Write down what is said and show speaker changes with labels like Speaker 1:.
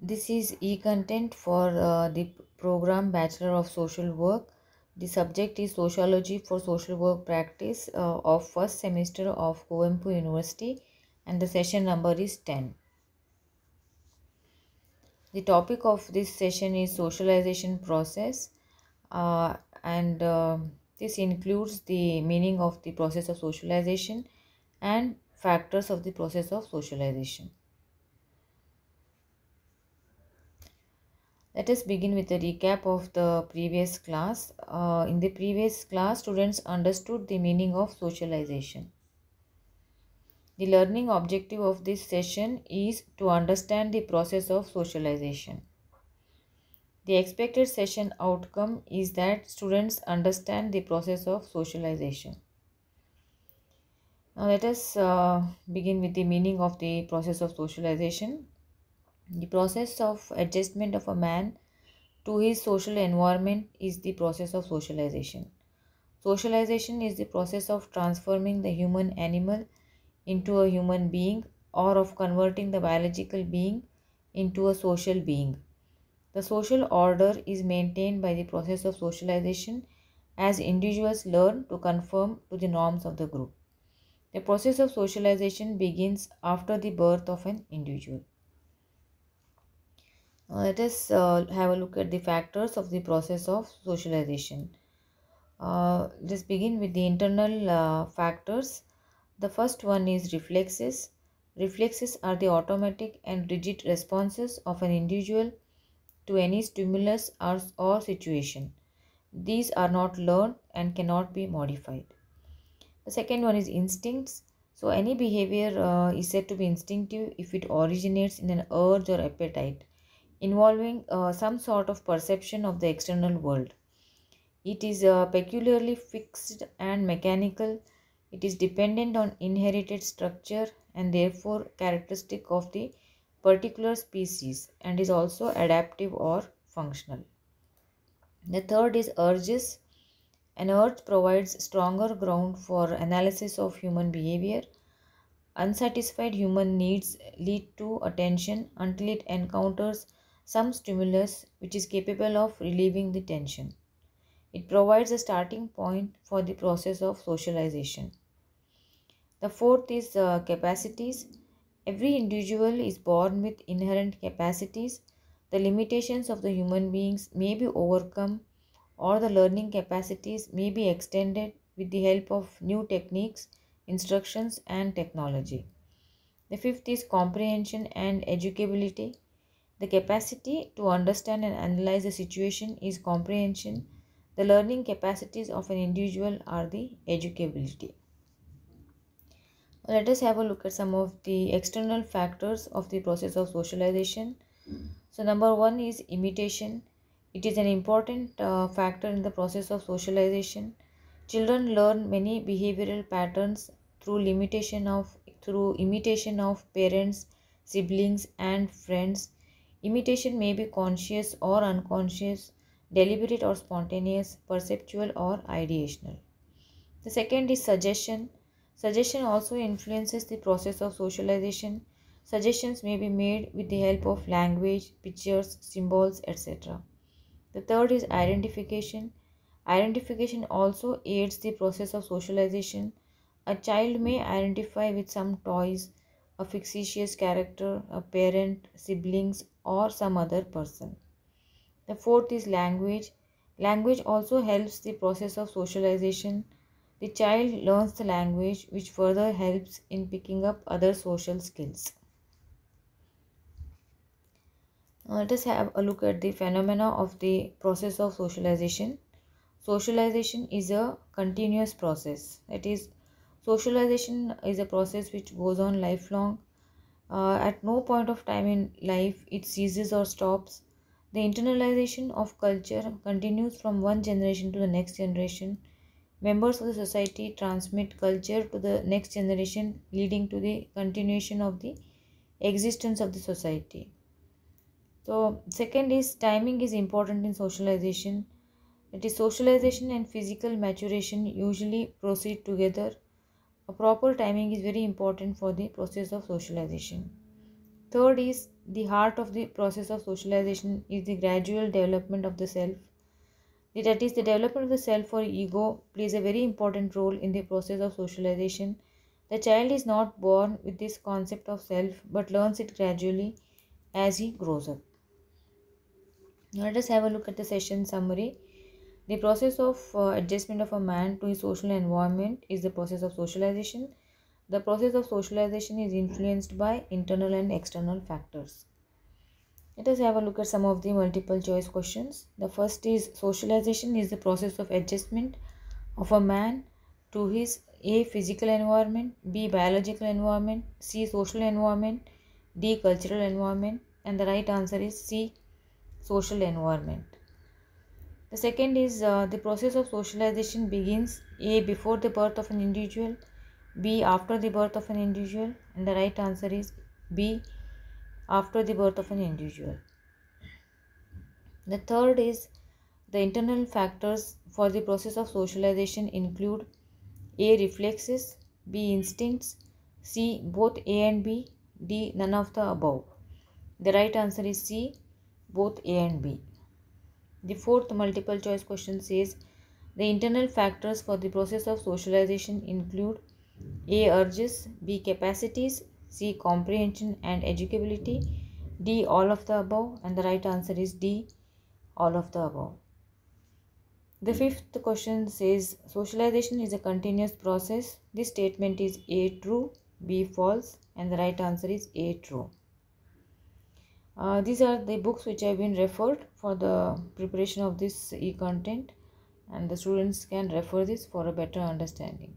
Speaker 1: This is e-content for the program Bachelor of Social Work. The subject is Sociology for Social Work Practice of first semester of Kuvempu University, and the session number is 10. The topic of this session is socialization process, and this includes the meaning of the process of socialization and factors of the process of socialization. Let us begin with a recap of the previous class. In the previous class, students understood the meaning of socialization. The learning objective of this session is to understand the process of socialization. The expected session outcome is that students understand the process of socialization. Now let us begin with the meaning of the process of socialization. The process of adjustment of a man to his social environment is the process of socialization. Socialization is the process of transforming the human animal into a human being or of converting the biological being into a social being. The social order is maintained by the process of socialization as individuals learn to conform to the norms of the group. The process of socialization begins after the birth of an individual. Let us have a look at the factors of the process of socialization. Let's begin with the internal factors. The first one is reflexes. Reflexes are the automatic and rigid responses of an individual to any stimulus or situation. These are not learned and cannot be modified. The second one is instincts. So, any behavior is said to be instinctive if it originates in an urge or appetite involving some sort of perception of the external world. It is peculiarly fixed and mechanical. It is dependent on inherited structure and therefore characteristic of the particular species and is also adaptive or functional. The third is urges. An urge provides stronger ground for analysis of human behavior. Unsatisfied human needs lead to attention until it encounters some stimulus which is capable of relieving the tension. It provides a starting point for the process of socialization. The fourth is capacities. Every individual is born with inherent capacities. The limitations of the human beings may be overcome or the learning capacities may be extended with the help of new techniques, instructions, and technology. The fifth is comprehension and educability. The capacity to understand and analyze a situation is comprehension. The learning capacities of an individual are the educability. Let us have a look at some of the external factors of the process of socialization. So, number one is imitation. It is an important factor in the process of socialization. Children learn many behavioral patterns through imitation of parents, siblings, and friends. Imitation may be conscious or unconscious, deliberate or spontaneous, perceptual or ideational. The second is suggestion. Suggestion also influences the process of socialization. Suggestions may be made with the help of language, pictures, symbols, etc. The third is identification. Identification also aids the process of socialization. A child may identify with some toys, a fictitious character, a parent, siblings, or some other person. The fourth is language. Language also helps the process of socialization. The child learns the language, which further helps in picking up other social skills. Now let us have a look at the phenomena of the process of socialization. Socialization is a continuous process. That is, socialization is a process which goes on lifelong. At no point of time in life it ceases or stops. The internalization of culture continues from one generation to the next generation. Members of the society transmit culture to the next generation, leading to the continuation of the existence of the society. So, second is timing is important in socialization. It is socialization and physical maturation usually proceed together. A proper timing is very important for the process of socialization. Third is the heart of the process of socialization is the gradual development of the self. That is, the development of the self or ego plays a very important role in the process of socialization. The child is not born with this concept of self but learns it gradually as he grows up. Now let us have a look at the session summary. The process of adjustment of a man to his social environment is the process of socialization. The process of socialization is influenced by internal and external factors. Let us have a look at some of the multiple choice questions. The first is socialization is the process of adjustment of a man to his A. physical environment, B. biological environment, C. social environment, D. cultural environment, and the right answer is C. social environment. The second is the process of socialization begins A. before the birth of an individual, B. after the birth of an individual, and the right answer is B. after the birth of an individual. The third is the internal factors for the process of socialization include A. reflexes, B. instincts, C. both A and B, D. none of the above. The right answer is C. both A and B. The fourth multiple choice question says the internal factors for the process of socialization include A. urges, B. capacities, C. comprehension and educability, D. all of the above, and the right answer is D. all of the above. The fifth question says socialization is a continuous process. This statement is A. true, B. false, and the right answer is A. true. These are the books which have been referred for the preparation of this e-content, and the students can refer this for a better understanding.